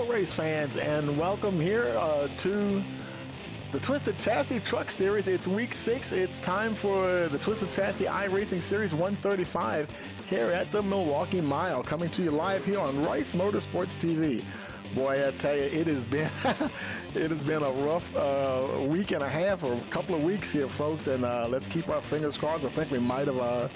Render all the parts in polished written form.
Hello, race fans, and welcome here to the Twisted Chassis Truck Series. It's week 6. It's time for the Twisted Chassis iRacing Series 135 here at the Milwaukee Mile, coming to you live here on Rice Motorsports TV. Boy, I tell you, it has been it has been a rough week and a half or a couple of weeks here, folks, and let's keep our fingers crossed. I think we might have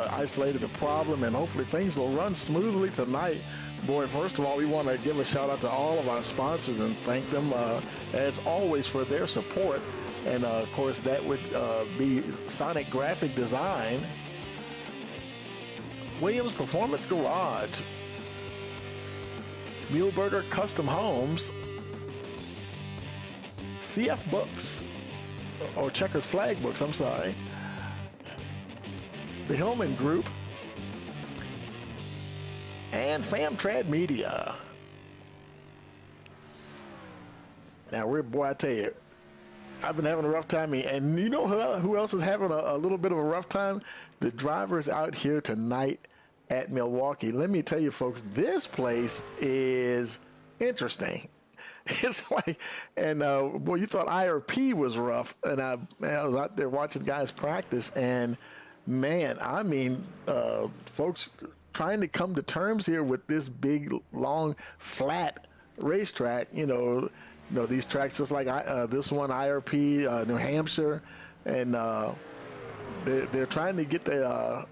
isolated the problem, and hopefully things will run smoothly tonight. Boy, first of all, we want to give a shout out to all of our sponsors and thank them, as always, for their support. And, of course, that would be Sonic Graphic Design, Williams Performance Garage, Muehlberger Custom Homes, CF Books, or Checkered Flag Books, I'm sorry, the Hillman Group, and FamTrad Media. Now, boy, I tell you, I've been having a rough time. And you know who else is having a little bit of a rough time? The drivers out here tonight at Milwaukee. Let me tell you, folks, this place is interesting. It's like, and boy, you thought IRP was rough. And I was out there watching guys practice, and man, I mean, folks trying to come to terms here with this big, long, flat racetrack. You know, these tracks just like this one, IRP, New Hampshire, and they're trying to get the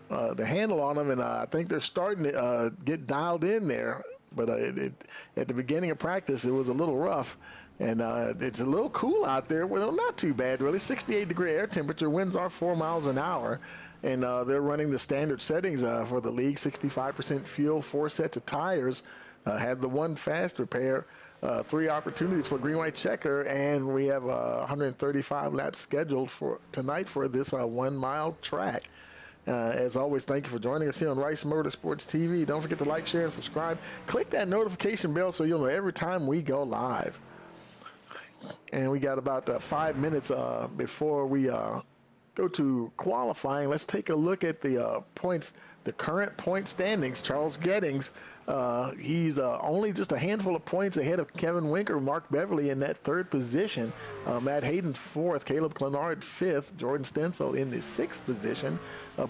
handle on them, and I think they're starting to get dialed in there. But at the beginning of practice, it was a little rough, and it's a little cool out there. Well, not too bad, really. 68-degree air temperature, winds are 4 miles an hour, and they're running the standard settings for the league, 65% fuel, 4 sets of tires, had the one fast repair, 3 opportunities for green-white checker, and we have 135 laps scheduled for tonight for this 1-mile track. As always, thank you for joining us here on Rice Motorsports TV. Don't forget to like, share, and subscribe. Click that notification bell so you'll know every time we go live. And we got about 5 minutes before we go to qualifying. Let's take a look at the points, the current point standings. Charles Gettings, he's only just a handful of points ahead of Kevin Winker, Mark Beverly in that 3rd position, Matt Hayden 4th, Caleb Clenard 5th, Jordan Stencil in the 6th position,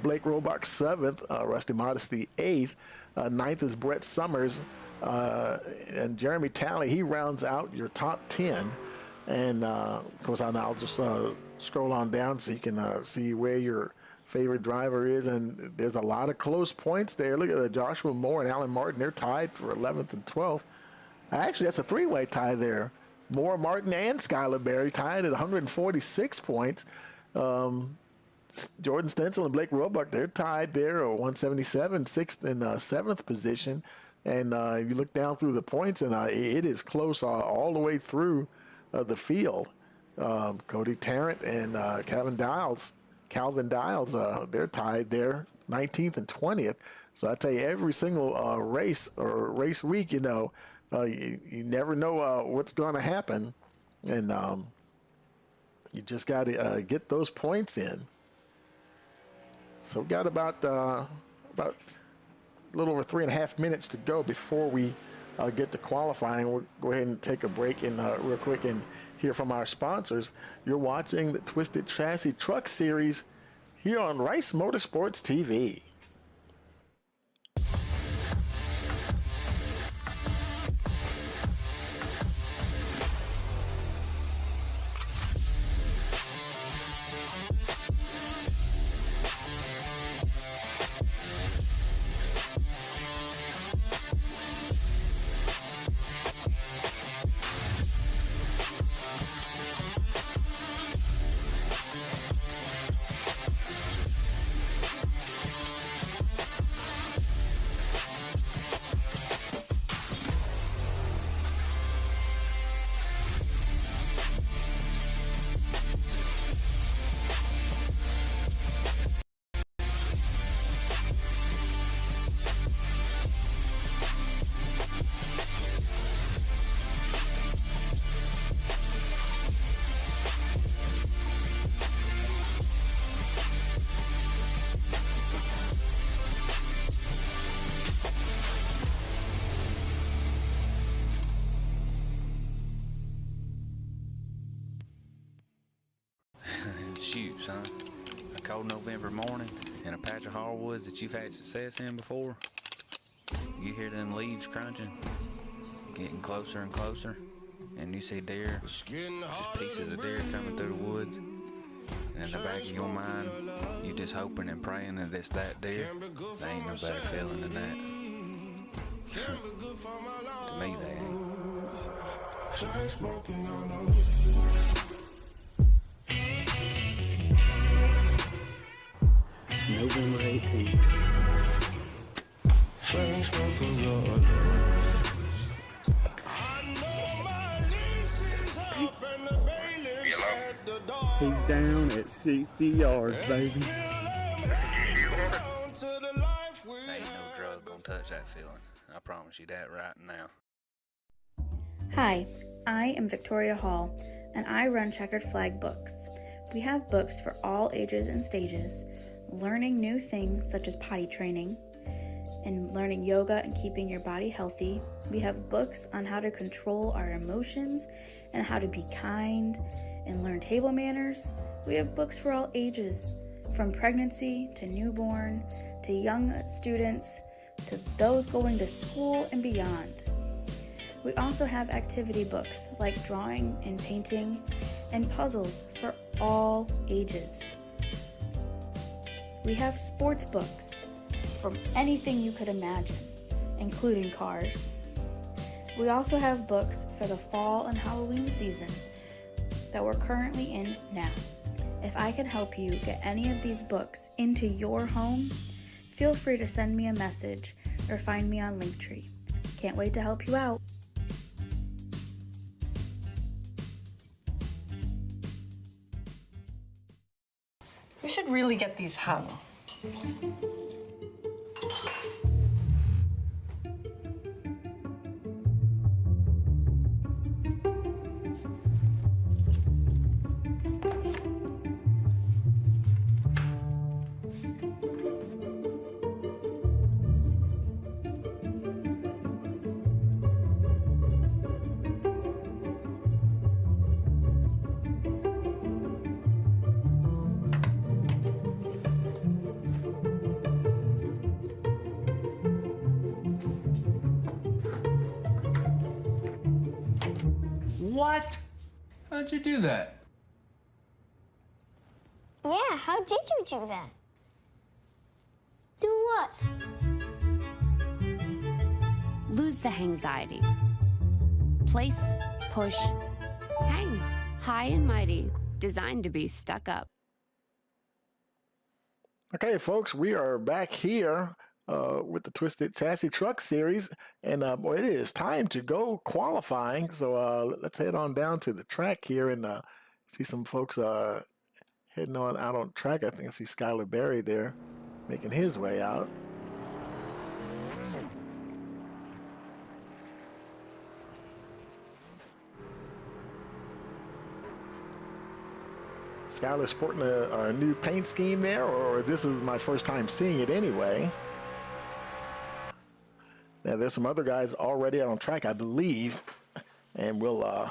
Blake Robach 7th, Rusty Modesty 8th, 9th is Brett Summers, and Jeremy Talley, he rounds out your top 10. And of course, I'll just scroll on down so you can see where your favorite driver is. And there's a lot of close points there. Look at Joshua Moore and Alan Martin. They're tied for 11th and 12th. Actually, that's a 3-way tie there. Moore, Martin, and Skylar Berry tied at 146 points. Jordan Stencil and Blake Roebuck, they're tied there, 177, 6th and 7th position. And you look down through the points, and it is close all the way through the field. Cody Tarrant and Calvin Dials, they're tied there, 19th and 20th. So I tell you, every single race or race week, you never know what's going to happen, and you just got to get those points in. So we got about a little over 3.5 minutes to go before we get to qualifying. We'll go ahead and take a break and real quick and hear from our sponsors. You're watching the Twisted Chassis Truck Series here on Rice Motorsports TV. shoot, son. A cold November morning in a patch of hardwoods that you've had success in before. You hear them leaves crunching, getting closer and closer, and you see deer, just pieces of deer coming through the woods. And in the back of your mind, you just hoping and praying that it's that deer. There ain't no better feeling than that. To me, they ain't. November 18th. He's down at 60 yards, baby. Ain't no drug gonna touch that feeling. I promise you that right now. Hi, I am Victoria Hall, and I run Checkered Flag Books. We have books for all ages and stages, learning new things such as potty training, and learning yoga and keeping your body healthy. We have books on how to control our emotions and how to be kind and learn table manners. We have books for all ages, from pregnancy to newborn to young students to those going to school and beyond. We also have activity books like drawing and painting and puzzles for all ages. We have sports books from anything you could imagine, including cars. We also have books for the fall and Halloween season that we're currently in now. If I can help you get any of these books into your home, feel free to send me a message or find me on Linktree. Can't wait to help you out. We should really get these hung. What? How'd you do that? Yeah, how did you do that? Do what? Lose the anxiety. Place, push, hang. High and mighty, designed to be stuck up. Okay, folks, we are back here with the Twisted Chassis Truck Series, and it is time to go qualifying. So let's head on down to the track here and see some folks heading on out on track. I think I see Skylar Berry there making his way out. Skylar sporting a new paint scheme there, or this is my first time seeing it anyway. Now, there's some other guys already out on track, I believe, and we'll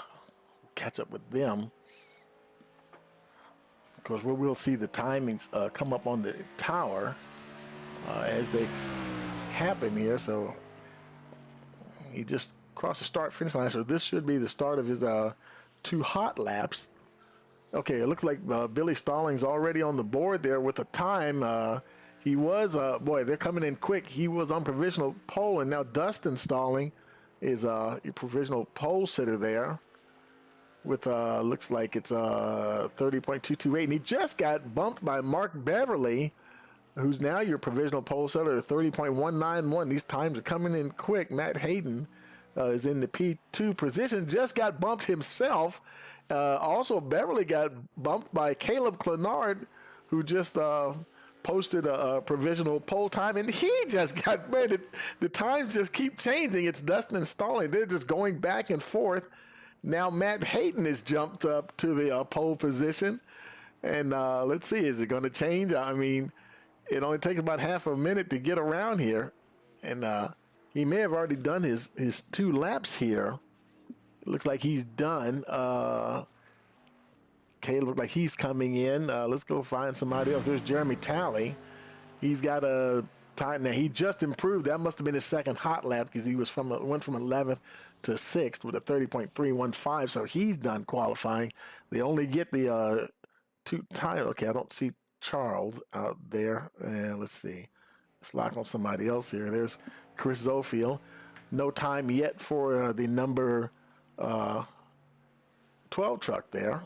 catch up with them. Because we'll see the timings come up on the tower as they happen here. So he just crossed the start-finish line, so this should be the start of his 2 hot laps. Okay, it looks like Billy Stallings already on the board there with the time. He was, boy, they're coming in quick. He was on provisional pole, and now Dustin Stalling is your provisional pole sitter there with, looks like it's 30.228. And he just got bumped by Mark Beverly, who's now your provisional pole sitter at 30.191. These times are coming in quick. Matt Hayden is in the P2 position, just got bumped himself. Also, Beverly got bumped by Caleb Clenard, who just posted a provisional pole time, and he just got, man, the times just keep changing. It's Dustin and Stalling. They're just going back and forth. Now Matt Hayden has jumped up to the pole position, and let's see, is it going to change? I mean, it only takes about half a minute to get around here, and he may have already done his 2 laps here. It looks like he's done. Okay, look like he's coming in. Let's go find somebody else. There's Jeremy Talley. He's got a time now. He just improved. That must have been his second hot lap because he was went from 11th to 6th with a 30.315. So he's done qualifying. They only get the 2 time. Okay, I don't see Charles out there. And let's see. Let's lock on somebody else here. There's Chris Zofield. No time yet for the number 12 truck there.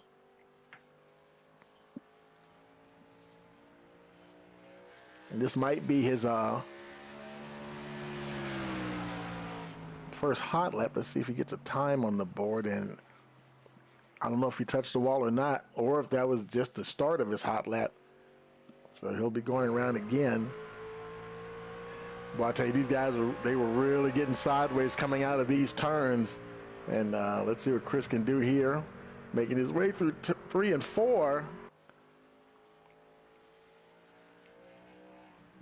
And this might be his first hot lap. Let's see if he gets a time on the board. And I don't know if he touched the wall or not, or if that was just the start of his hot lap. So he'll be going around again. Well, I tell you, these guys, they were really getting sideways coming out of these turns. And let's see what Chris can do here. Making his way through 3 and 4.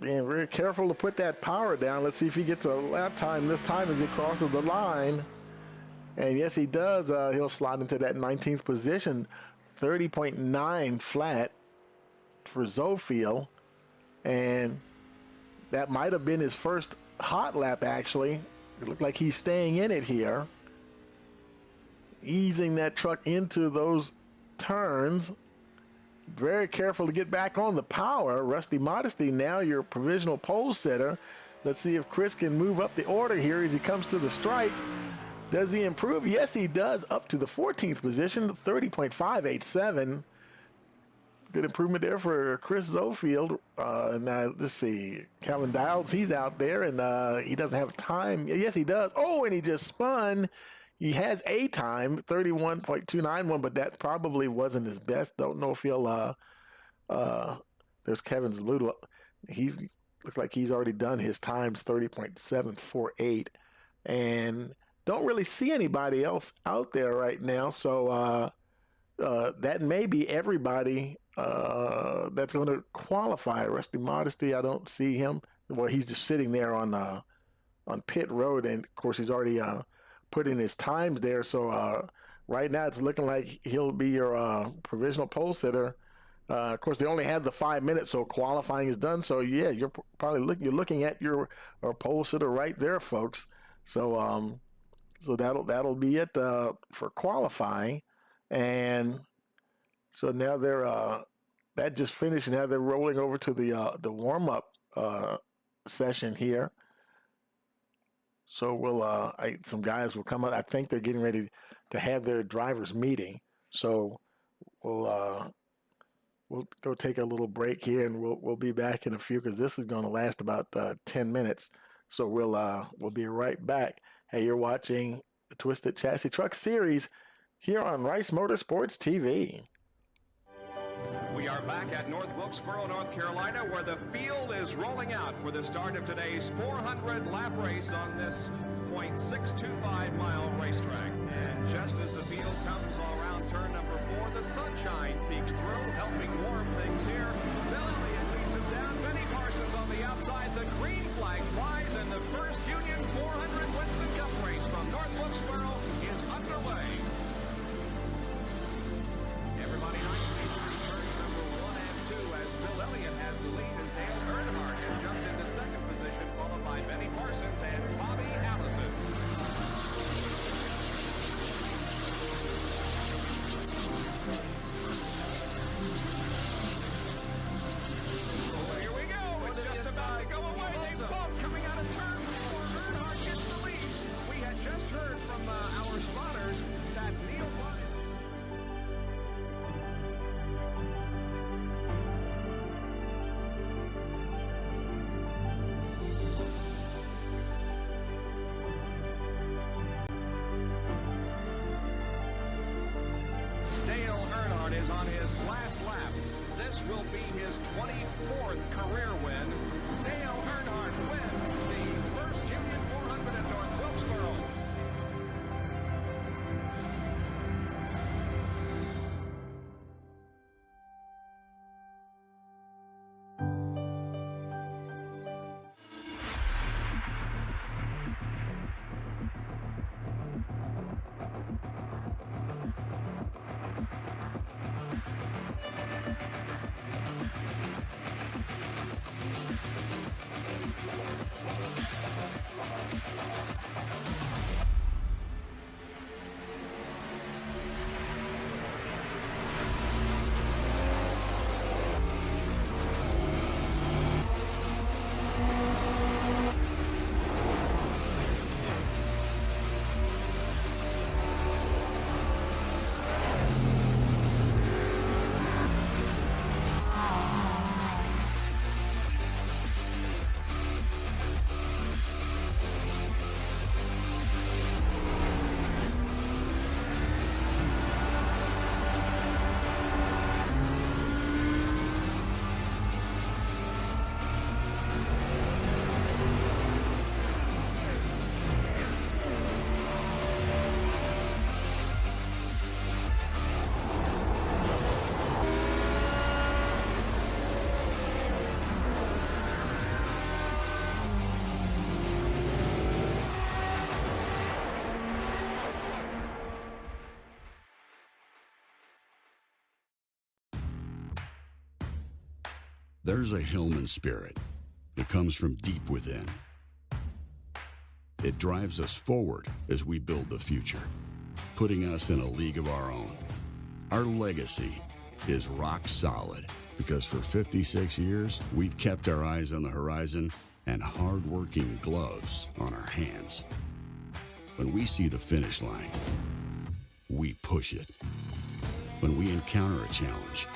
Being very careful to put that power down. Let's see if he gets a lap time this time as he crosses the line. And yes, he does. He'll slide into that 19th position. 30.9 flat for Zofield. And that might have been his first hot lap, actually. It looked like he's staying in it here. Easing that truck into those turns. Very careful to get back on the power. Rusty Modesty now your provisional pole sitter. Let's see if Chris can move up the order here as he comes to the stripe. Does he improve? Yes, he does. Up to the 14th position, 30.587. Good improvement there for Chris Zofield. And let's see, Calvin Dials, he's out there, and he doesn't have time. Yes, he does. Oh, and he just spun. He has a time, 31.291, but that probably wasn't his best. Don't know if he'll, there's Kevin Zalula. Looks like he's already done his times, 30.748. And don't really see anybody else out there right now. So that may be everybody that's going to qualify. Rusty Modesty, I don't see him. Well, he's just sitting there on pit road. And, of course, he's already put in his times there. So right now it's looking like he'll be your provisional pole sitter. Of course, they only have the 5 minutes, so qualifying is done. So yeah, you're probably looking at your pole sitter right there, folks. So so that'll be it for qualifying. And so now they're that just finished. Now they're rolling over to the warm up session here. So we'll some guys will come out. I think they're getting ready to have their drivers meeting. So we'll go take a little break here, and we'll be back in a few because this is going to last about 10 minutes. So we'll be right back. Hey, you're watching the Twisted Chassis Truck Series here on Rice Motorsports TV. We are back at North Wilkesboro, North Carolina, where the field is rolling out for the start of today's 400-lap race on this .625-mile racetrack. And just as the field comes around turn number 4, the sunshine peeks through, helping warm things here. Bill Elliott leads him down. Benny Parsons on the outside. The green flag flies, and the first Union 400 Winston Cup race from North Wilkesboro is underway. Everybody nicely through turns number 1 and 2 as Bill Elliott has the lead, and Dale Earnhardt has jumped into second position, followed by Benny Parsons and Bobby Allison. Oh, here we go. It's just about to go away. They both coming out of turn 4. Earnhardt gets the lead. We had just heard from our spotters that Neil Ryan. Dale Earnhardt is on his last lap. This will be his 24th career win. Dale Earnhardt wins the first Union 400 at North Wilkesboro. There's a Hillman spirit that comes from deep within. It drives us forward as we build the future, putting us in a league of our own. Our legacy is rock solid because for 56 years, we've kept our eyes on the horizon and hard-working gloves on our hands. When we see the finish line, we push it. When we encounter a challenge,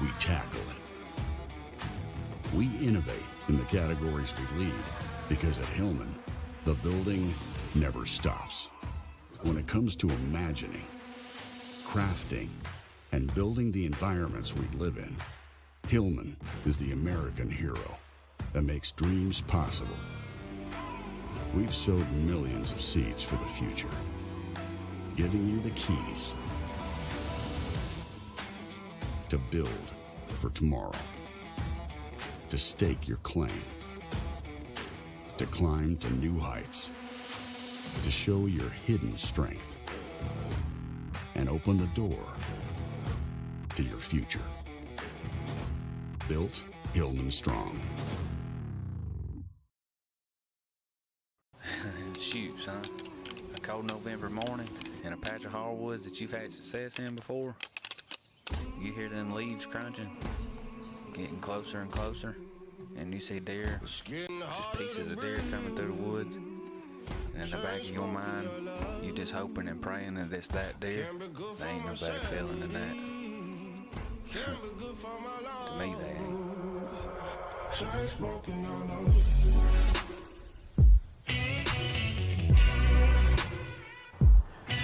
we tackle it. We innovate in the categories we lead because at Hillman, the building never stops. When it comes to imagining, crafting, and building the environments we live in, Hillman is the American hero that makes dreams possible. We've sowed millions of seeds for the future, giving you the keys to build for tomorrow, to stake your claim, to climb to new heights, to show your hidden strength, and open the door to your future. Built Hillman Strong. Shoot, son. A cold November morning in a patch of hardwoods that you've had success in before. You hear them leaves crunching, getting closer and closer, and you see deer, just pieces of deer coming through the woods. And in the back of your mind, you just hoping and praying that it's that deer. There ain't no better feeling than that. To me, they ain't.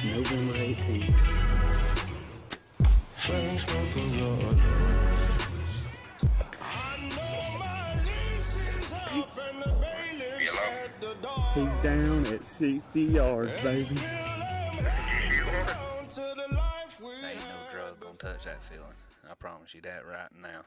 November 18th. He's down at 60 yards, baby. Ain't no drug gonna touch that feeling. I promise you that right now.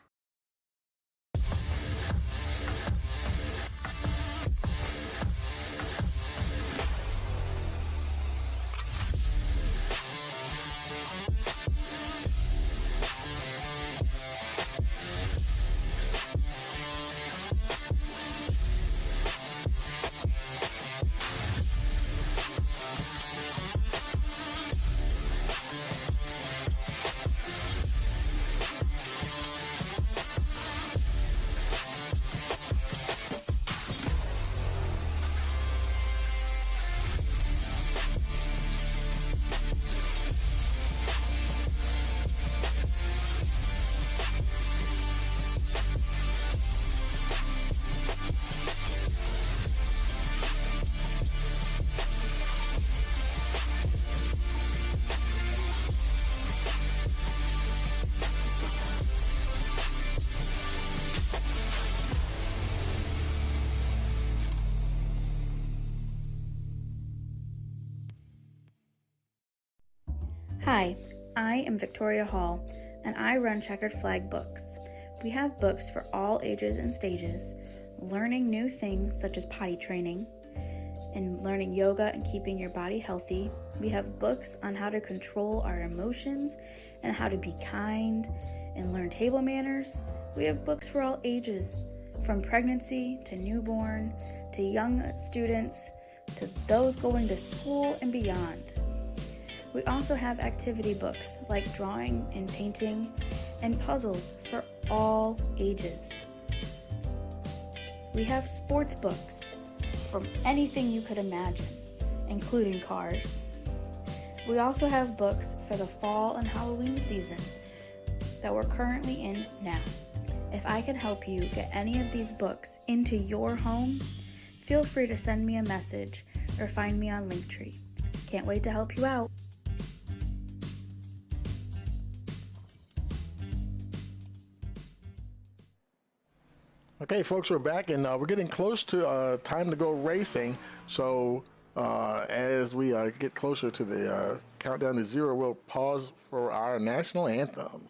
Hi, I am Victoria Hall, and I run Checkered Flag Books. We have books for all ages and stages, learning new things such as potty training, and learning yoga and keeping your body healthy. We have books on how to control our emotions and how to be kind and learn table manners. We have books for all ages, from pregnancy to newborn to young students to those going to school and beyond. We also have activity books like drawing and painting and puzzles for all ages. We have sports books from anything you could imagine, including cars. We also have books for the fall and Halloween season that we're currently in now. If I can help you get any of these books into your home, feel free to send me a message or find me on Linktree. Can't wait to help you out. Okay, folks, we're back, and we're getting close to time to go racing. So as we get closer to the countdown to zero, we'll pause for our national anthem.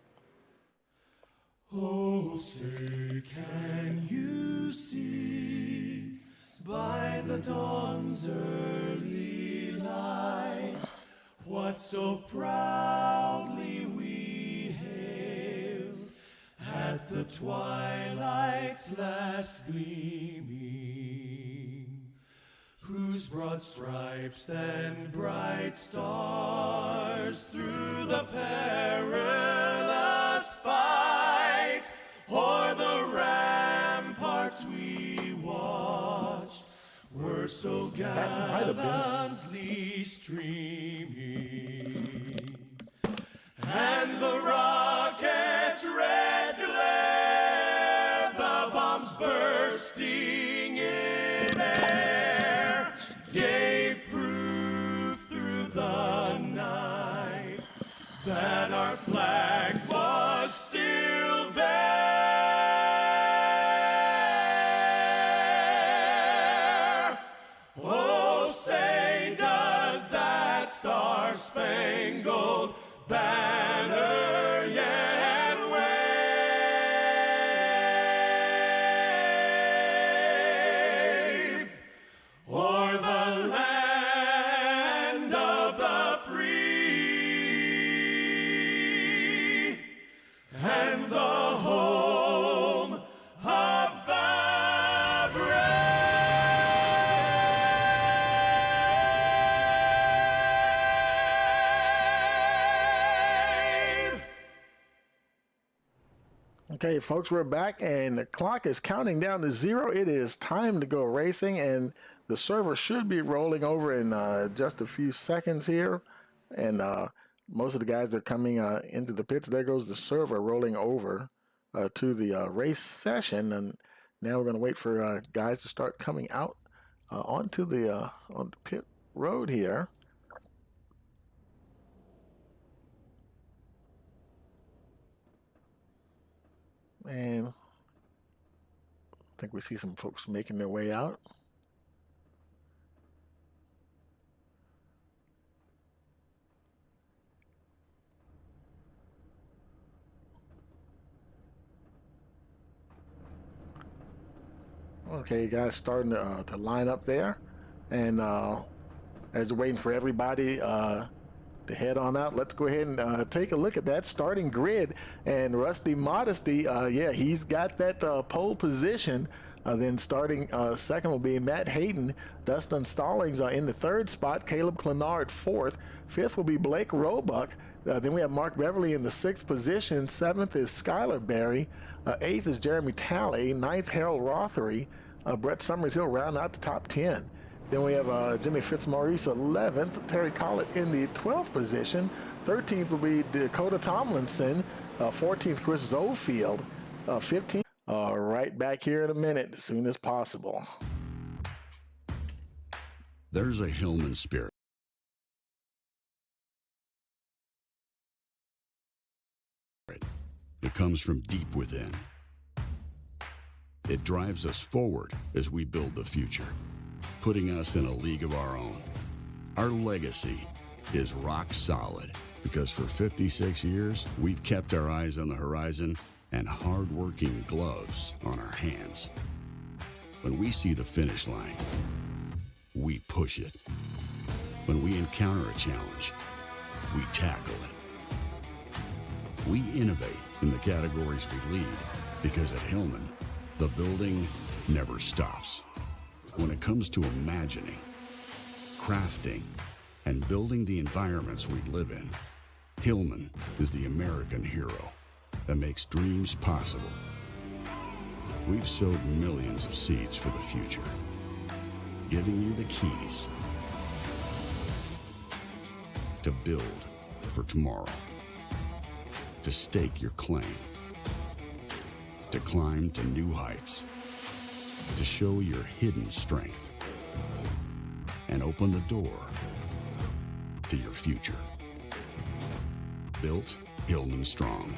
Oh, say, can you see by the dawn's early light what so proudly we hailed at the twilight's last gleaming, whose broad stripes and bright stars through the perilous fight o'er the ramparts we watched were so gallantly streaming, and the rocket's red glare, the bombs bursting in air, gave proof through the night that our flag was still there. Oh, say does that star-spangled banner yet wave o'er the land of the free and the home of the brave. Okay, folks, we're back, and the clock is counting down to 0. It is time to go racing, and the server should be rolling over in just a few seconds here. And most of the guys that are coming into the pits, there goes the server rolling over to the race session. And now we're going to wait for guys to start coming out onto the pit road here. And I think we see some folks making their way out. Okay, guys, starting to line up there. And as we're waiting for everybody to head on out, let's go ahead and take a look at that starting grid. And Rusty Modesty, yeah, he's got that pole position. Then starting second will be Matt Hayden. Dustin Stallings in the third spot. Caleb Clenard fourth. Fifth will be Blake Roebuck. Then we have Mark Beverly in the sixth position. Seventh is Skylar Berry. Eighth is Jeremy Talley. Ninth, Harold Rothery. Brett Summers, he'll round out the top 10. Then we have Jimmy Fitzmaurice 11th. Terry Collett in the 12th position. 13th will be Dakota Tomlinson. 14th, Chris Zofield. 15th. Right back here in a minute, as soon as possible. There's a Hillman spirit. It comes from deep within. It drives us forward as we build the future, putting us in a league of our own. Our legacy is rock solid because for 56 years, we've kept our eyes on the horizon and hard-working gloves on our hands. When we see the finish line, we push it. When we encounter a challenge, we tackle it. We innovate in the categories we lead because at Hillman, the building never stops. When it comes to imagining, crafting, and building the environments we live in, Hillman is the American hero that makes dreams possible. We've sowed millions of seeds for the future, giving you the keys to build for tomorrow, to stake your claim, to climb to new heights, to show your hidden strength, and open the door to your future. Built Hillman Strong.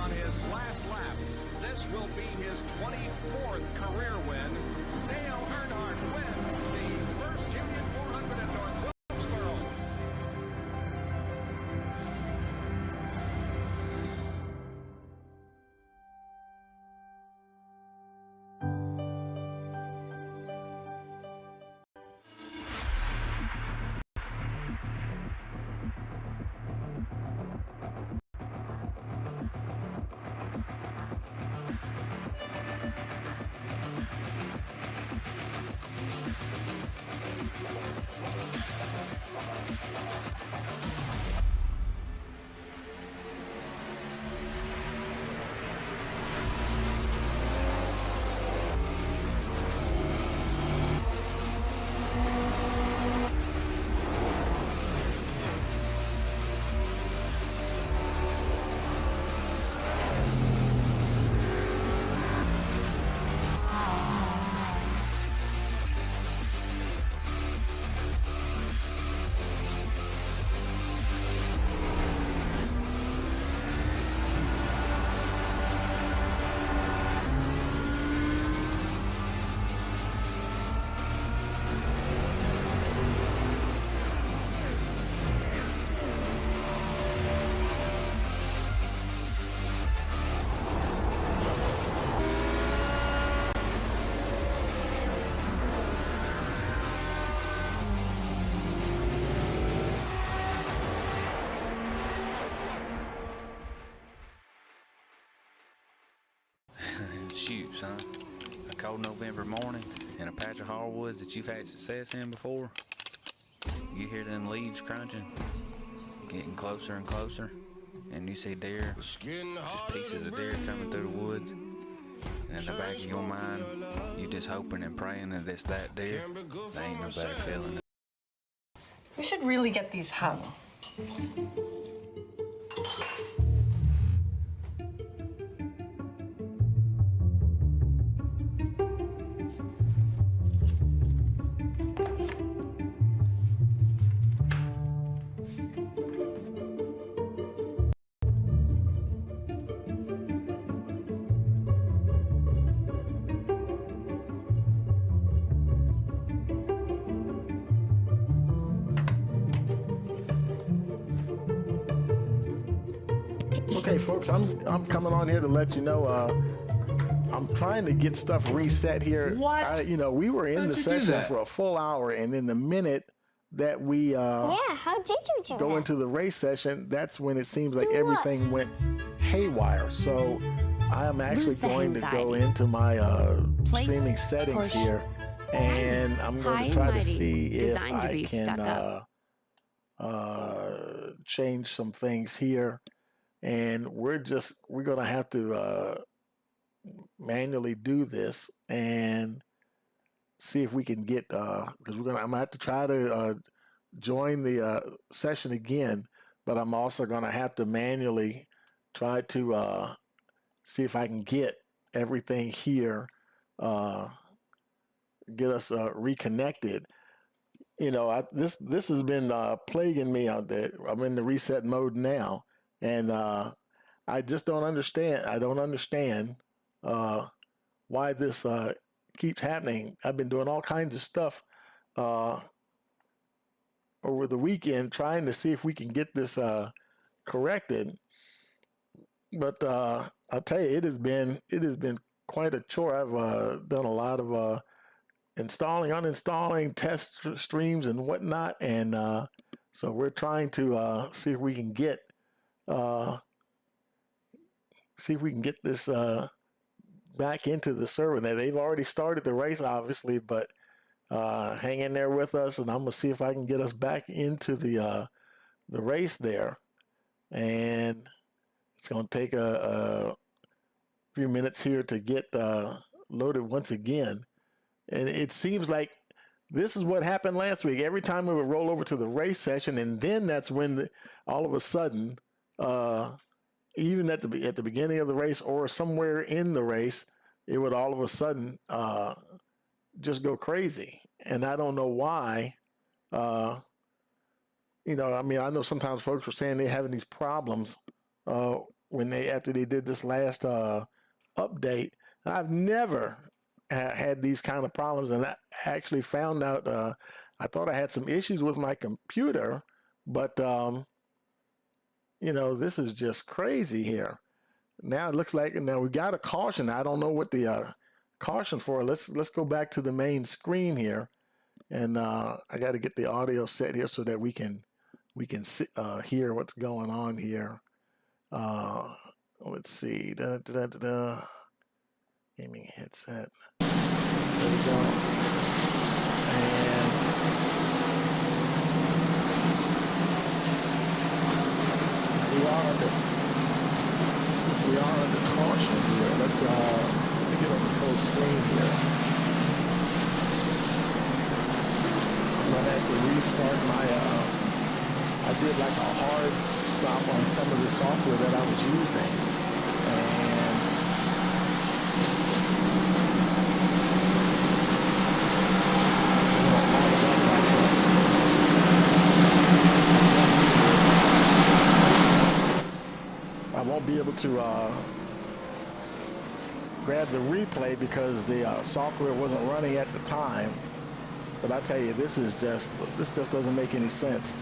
on his last lap. This will be his 24th career win. Dale Earnhardt wins the first Union 400 at North Wilkesboro. Shoot, son. A cold November morning in a patch of hardwoods that you've had success in before. You hear them leaves crunching, getting closer and closer, and you see deer, just pieces of deer coming through the woods. And in the back of your mind, you just hoping and praying that it's that deer. There ain't no better feeling. We should really get these hung. Okay, folks, I'm coming on here to let you know I'm trying to get stuff reset here. What? We were in How'd the you do session that? for a full hour, and then the minute that we Yeah, how did you do go that? into the race session, that's when it seems like everything went haywire. So I am actually Lose the going to go anxiety. into my Place, streaming settings push, here, and I'm high going to and try to mighty, see if designed to I be stuck can change some things here. And we're going to have to manually do this and see if we can get, because I'm going to have to try to join the session again, but I'm also going to have to manually try to see if I can get everything here, get us reconnected. This has been plaguing me out there. I'm in the reset mode now, and I just don't understand. I don't understand why this keeps happening. I've been doing all kinds of stuff over the weekend trying to see if we can get this corrected. But I'll tell you, it has been quite a chore. I've done a lot of installing, uninstalling, test streams and whatnot, and so we're trying to see if we can get this back into the server. They've already started the race, obviously, but hang in there with us, and I'm gonna see if I can get us back into the race there. And it's gonna take a few minutes here to get loaded once again. And it seems like this is what happened last week. Every time we would roll over to the race session, and then that's when all of a sudden, even at the beginning of the race or somewhere in the race, it would all of a sudden just go crazy. And I don't know why. I know sometimes folks are saying they're having these problems after they did this last update. I've never had these kind of problems, and I actually found out I thought I had some issues with my computer, but you know, this is just crazy here. Now it looks like now we got a caution. I don't know what the caution for. Let's go back to the main screen here, and I got to get the audio set here so that we can hear what's going on here. Let's see. Gaming headset. There we go. And we are under caution here. Let's let me get on the full screen here. I'm gonna have to restart my I did like a hard stop on some of the software that I was using, and I'm gonna follow that back up. I won't be able to grab the replay because the software wasn't running at the time. But I tell you, this just doesn't make any sense.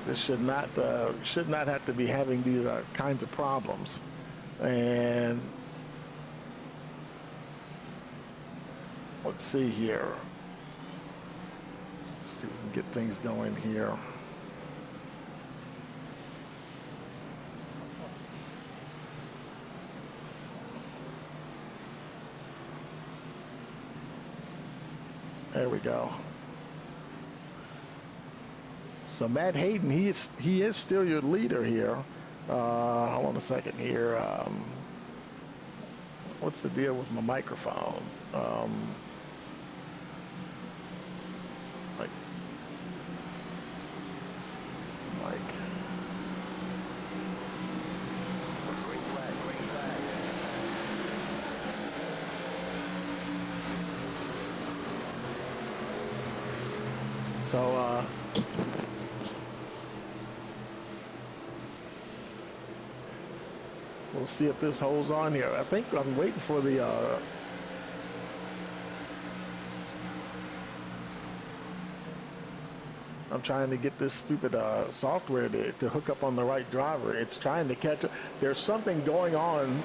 This should not have to be having these kinds of problems. And let's see here. Let's see if we can get things going here. There we go. So Matt Hayden, he is still your leader here. Hold on a second here. What's the deal with my microphone? Mike. So we'll see if this holds on here. I think I'm waiting for the I'm trying to get this stupid software to hook up on the right driver. It's trying to catch up. There's something going on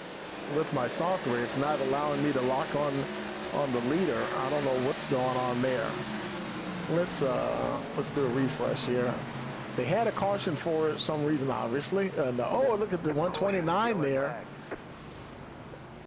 with my software. It's not allowing me to lock on the leader. I don't know what's going on there. Let's do a refresh here. They had a caution for some reason, obviously. And oh, look at the 129 there.